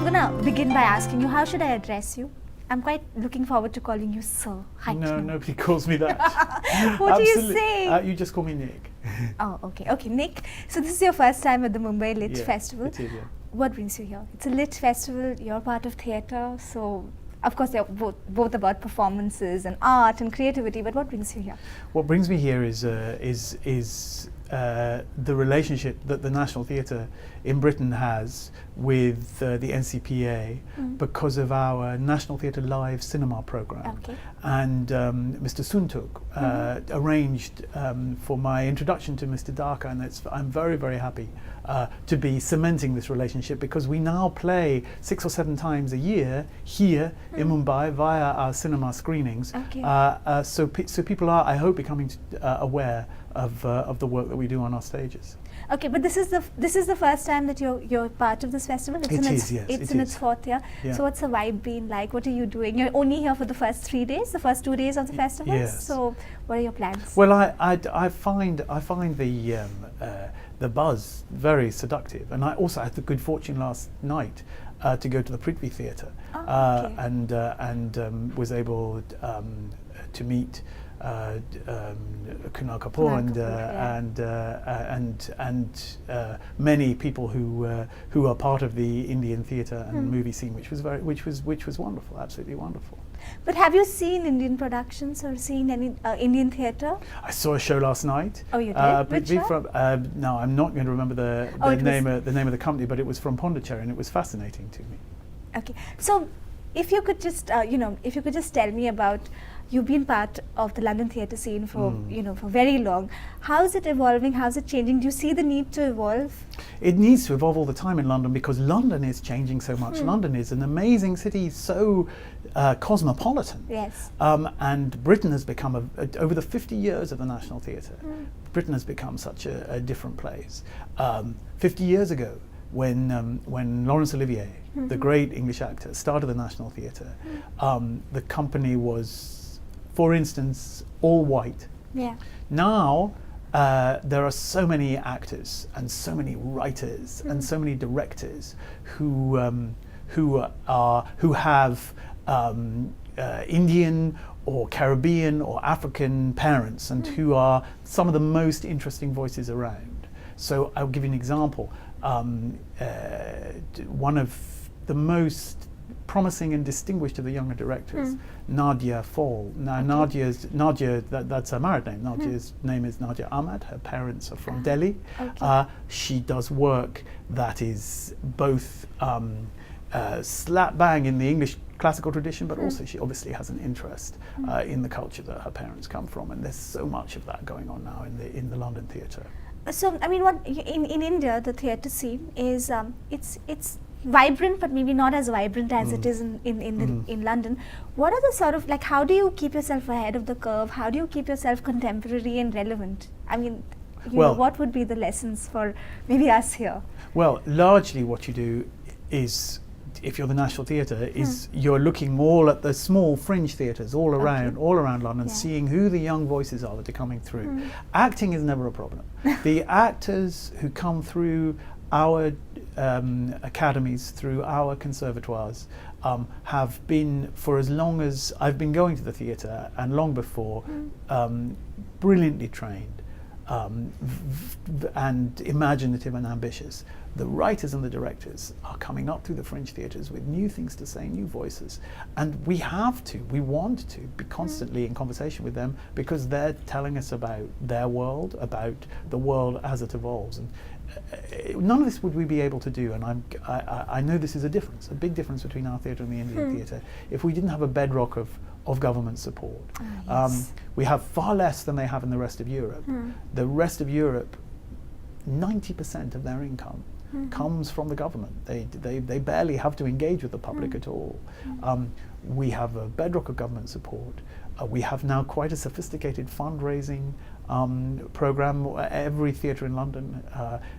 going to begin by asking you, how should I address you? I'm quite looking forward to calling you Sir Hytner. No, nobody calls me that. What do you say? You just call me Nick. Oh, okay. Okay, Nick. So this is your first time at the Mumbai Lit Festival. It is, yeah. What brings you here? It's a lit festival. You're part of theatre, so of course they're both about performances and art and creativity. But what brings you here? What brings me here is the relationship that the National Theatre in Britain has with the NCPA because of our National Theatre Live cinema programme. Okay. And Mr. Suntuk arranged for my introduction to Mr. Dhaka, and I'm very, very happy to be cementing this relationship, because we now play 6 or 7 times a year here in Mumbai via our cinema screenings. Okay. So people are, I hope, becoming aware of the work that we do on our stages. Okay, but this is the first time that you're part of this festival. It's in its 4th year. Yeah. So what's the vibe been like? What are you doing? You're only here for the first 3 days, the first 2 days of the festival. Yes. So what are your plans? Well, I find the buzz very seductive, and I also had the good fortune last night to go to the Prithvi Theatre, and was able to meet Kunal Kapoor and many people who are part of the Indian theatre and movie scene, which was wonderful, absolutely wonderful. But have you seen Indian productions or seen any Indian theatre? I saw a show last night. Oh, you did? Which show? No, I'm not going to remember the name of the company, but it was from Pondicherry, and it was fascinating to me. Okay, so if you could just tell me about, you've been part of the London theatre scene for for very long. How is it evolving? How is it changing? Do you see the need to evolve? It needs to evolve all the time in London, because London is changing so much. London is an amazing city, so cosmopolitan. Yes. And Britain has become, over the 50 years of the National Theatre, Britain has become such a different place. 50 years ago, when Laurence Olivier, the great English actor, started the National Theatre, the company was, for instance, all white. Yeah. Now there are so many actors and so many writers and so many directors who have Indian or Caribbean or African parents, and who are some of the most interesting voices around. So I'll give you an example. One of the most promising and distinguished of the younger directors, Nadia Fall. Now, Nadia, that's her married name. Nadia's name is Nadia Ahmad. Her parents are from Delhi. Okay. She does work that is both slap bang in the English classical tradition, but also she obviously has an interest in the culture that her parents come from, and there's so much of that going on now in the London theatre. So I mean, what in India, the theatre scene is it's vibrant, but maybe not as vibrant as it is in London. What are the sort of, like, how do you keep yourself ahead of the curve? How do you keep yourself contemporary and relevant? I mean, what would be the lessons for maybe us here? Well, largely what you do is, if you're the National Theatre, is you're looking all at the small fringe theatres all around London, seeing who the young voices are that are coming through. Acting is never a problem. The actors who come through our academies, through our conservatoires, have been, for as long as I've been going to the theatre and long before, brilliantly trained and imaginative and ambitious. The writers and the directors are coming up through the fringe theatres with new things to say, new voices, and we want to be constantly in conversation with them, because they're telling us about their world, about the world as it evolves. And none of this would we be able to do, and I know this is a big difference between our theatre and the Indian theatre, if we didn't have a bedrock of government support. Yes. We have far less than they have in the rest of Europe. The rest of Europe, 90% of their income comes from the government. They barely have to engage with the public at all. We have a bedrock of government support. We have now quite a sophisticated fundraising program. Every theatre in London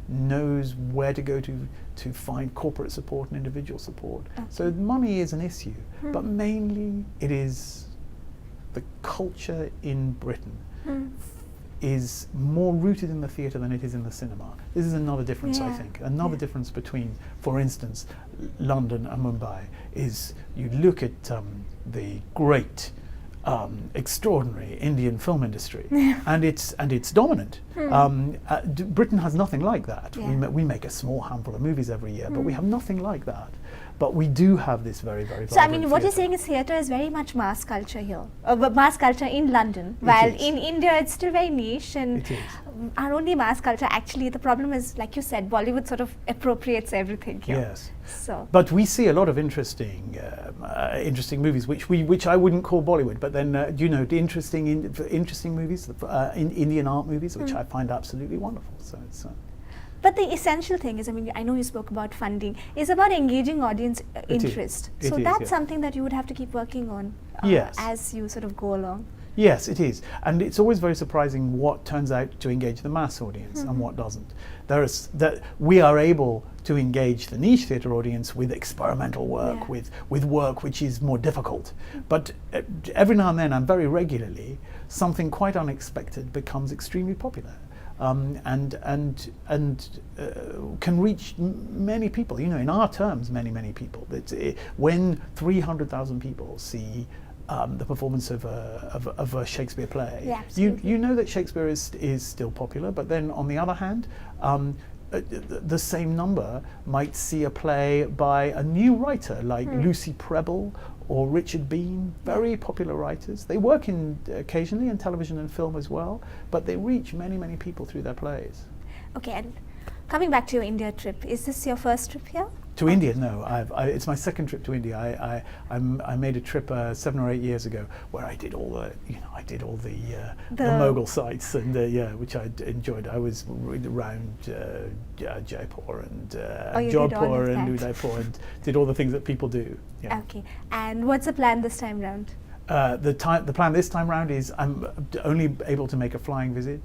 knows where to go to find corporate support and individual support. So money is an issue, but mainly it is the culture in Britain. is more rooted in the theatre than it is in the cinema. This is another difference, I think. Another difference between, for instance, London and Mumbai is you look at the great, extraordinary Indian film industry, and it's dominant. Britain has nothing like that. We make a small handful of movies every year, but we have nothing like that. But we do have this very, very vibrant So, I mean, what theatre. you're saying is theatre is very much mass culture here, mass culture in London, while in India it's still very niche, and It is. our only mass culture, actually, the problem is, like you said, Bollywood sort of appropriates everything here. Yes. So. But we see a lot of interesting movies, which I wouldn't call Bollywood, but then interesting movies, Indian art movies, which I find absolutely wonderful. So it's. But the essential thing is, I mean, I know you spoke about funding, is about engaging audience interest. So that's something that you would have to keep working on as you sort of go along. Yes, it is. And it's always very surprising what turns out to engage the mass audience and what doesn't. We are able to engage the niche theatre audience with experimental work, with work which is more difficult. But every now and then, and very regularly, something quite unexpected becomes extremely popular. And can reach many people. You know, in our terms, many people. When 300,000 people see the performance of a Shakespeare play, you know that Shakespeare is still popular. But then, on the other hand, the same number might see a play by a new writer like Lucy Prebble or Richard Bean, very popular writers. They work occasionally in television and film as well, but they reach many people through their plays. Okay, and coming back to your India trip, is this your first trip here? To India, no. It's my second trip to India. I made a trip 7 or 8 years ago where I did all the Mughal sites and which I enjoyed. I was around Jaipur and Jodhpur and Udaipur and did all the things that people do. Yeah. Okay, and what's the plan this time round? The plan this time round is I'm only able to make a flying visit,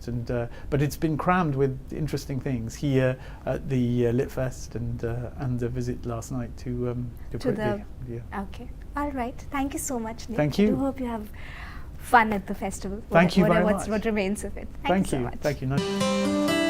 but it's been crammed with interesting things here at the Lit Fest and a visit last night to Prithvi. Okay, all right. Thank you so much, Nick. Thank you. I do hope you have fun at the festival. Thank you very much. What remains of it. Thank you you. so much. Thank you.